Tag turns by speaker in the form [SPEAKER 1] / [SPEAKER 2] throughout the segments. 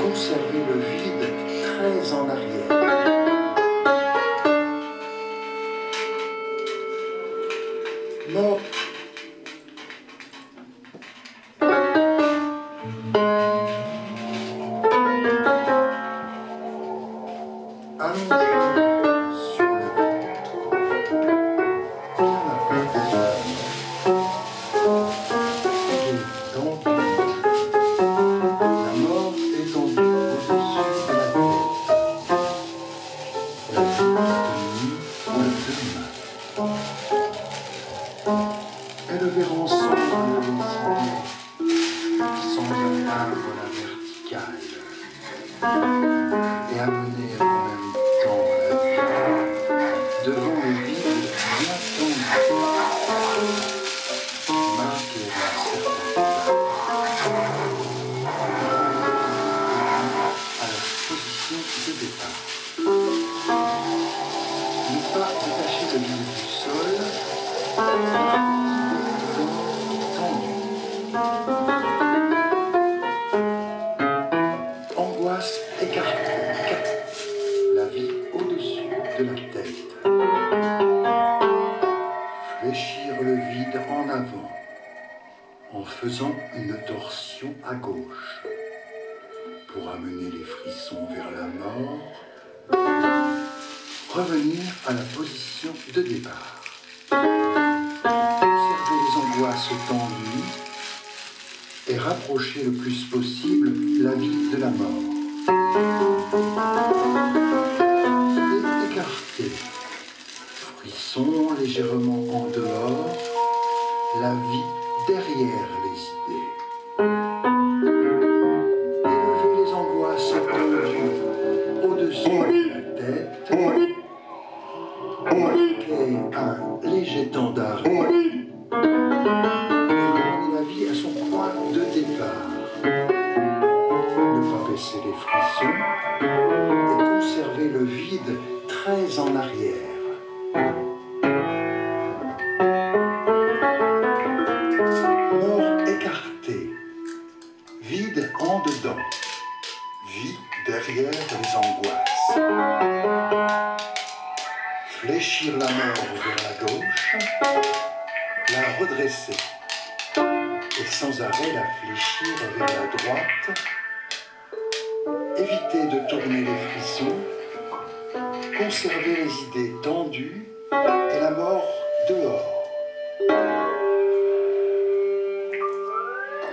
[SPEAKER 1] Conserver le vide très en arrière. Mort. Sur le élever ensemble les idées sans atteindre la verticale et amener en même temps la vie devant le vide bien tendu, marqué d'un certain à la position de départ. Ne pas détacher le vide du sol. Angoisse écartée, la vie au-dessus de la tête. Fléchir le vide en avant, en faisant une torsion à gauche, pour amener les frissons vers la mort. Revenir à la position de départ. Observer les angoisses tendues et rapprocher le plus possible la vie de la mort. Idées écartées, frissons légèrement en dehors, la vie derrière les idées. Élever les angoisses tendues au-dessus de la tête. Marquer un léger temps d'arrêt et ramener la vie à son point de départ. Ne pas baisser les frissons et conserver le vide très en arrière. Mort écartée, vide en dedans, vie derrière les angoisses. Fléchir la mort vers la gauche, la redresser et sans arrêt la fléchir vers la droite. Éviter de tourner les frissons, conserver les idées tendues et la mort dehors.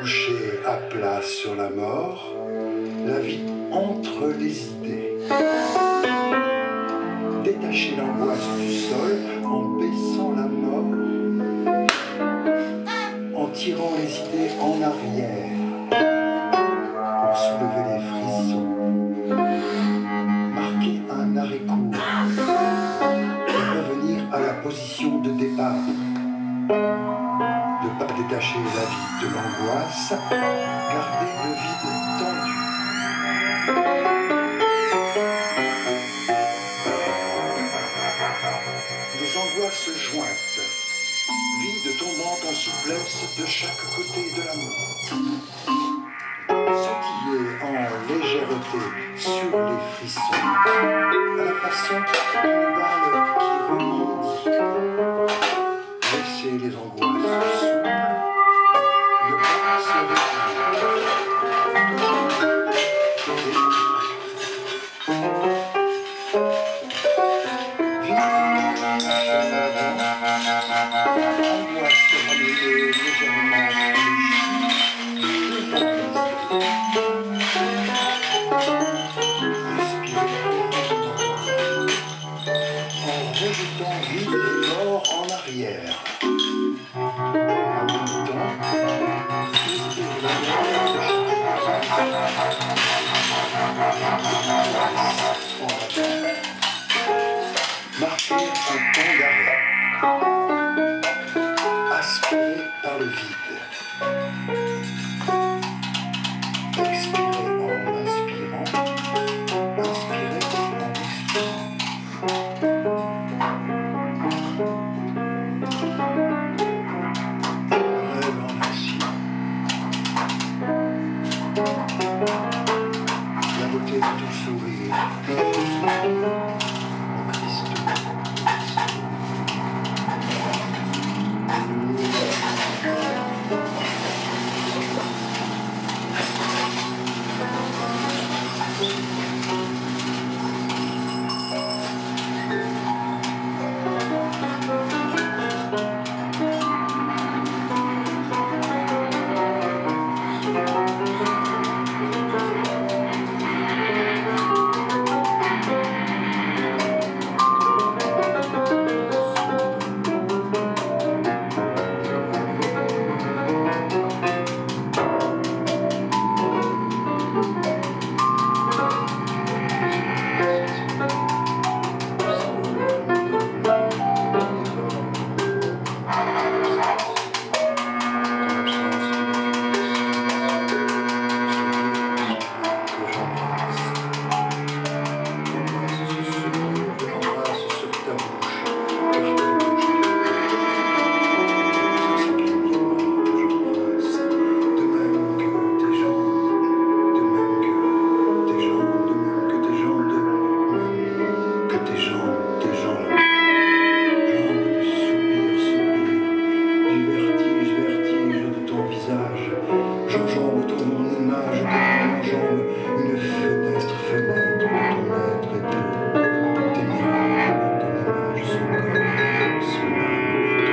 [SPEAKER 1] Coucher à plat sur la mort, la vie entre les idées. Détacher l'angoisse du sol en baissant la mort, en tirant les idées en arrière pour soulever les frissons, marquer un arrêt court et revenir à la position de départ. cacher la vie de l'angoisse, garder le vide tendu. Nos angoisses jointes, vide tombant en souplesse de chaque côté de la mort. Sautiller en légèreté sur les frissons, à la façon d'une balle qui rebondit. Laisser les angoisses souples, ne pas se angoisse ramenée légèrement rejetant vide et mort en arrière. En même temps, ouvrir la lumière de marquer un temps d'arrêt, aspiré par le vide, expirer en inspirant, inspirer en expirant. Rêve en action. La beauté de ton sourire, en Christ. J'enjambe ton image, j'enjambe une fenêtre, fenêtre de ton être et de tes mirages, ton image, son corps, son âme,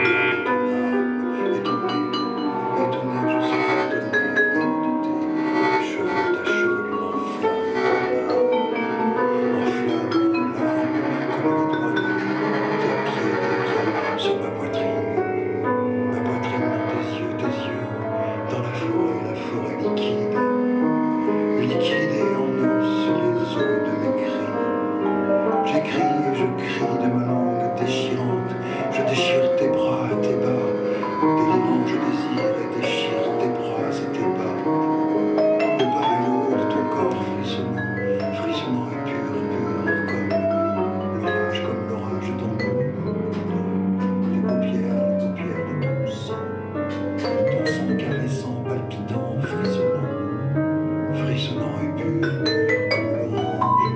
[SPEAKER 1] ton âme, et ton nez, je serai ton nez, de tes cheveux, ta chevelure en flamme, comme les doigts de tes pieds sur ma poitrine dans tes yeux, dans la forêt liquide, liquide et en eau sur les eaux de mes cris. J'écris et je crie de ma langue déchirante, je déchire tes bras, tes bas, délirant je désire et déchire tes bras et tes bas. Le bas et le haut de ton corps frissonnant, frissonnant et pur, pur, comme l'orage dans l'eau, tes paupières, les paupières de ton sang. Ton sang caressant, palpitant, frissonnant et pur, comme l'orange,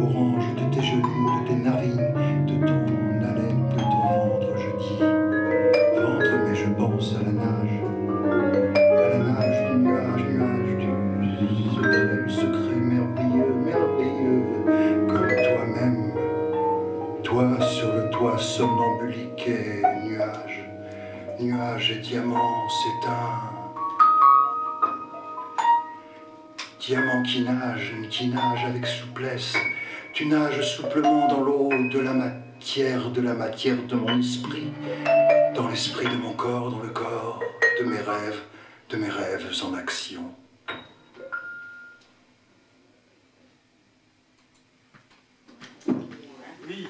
[SPEAKER 1] orange de tes genoux, de tes narines, de ton haleine, de ton ventre, je dis ventre, mais je pense à la nage du nuage, du secret merveilleux, merveilleux, comme toi-même, toi sur le toit somnambuliqué, nuage et diamant s'éteint. Diamant qui nage avec souplesse. Tu nages souplement dans l'eau de la matière de mon esprit, dans l'esprit de mon corps, dans le corps de mes rêves en action.
[SPEAKER 2] Oui.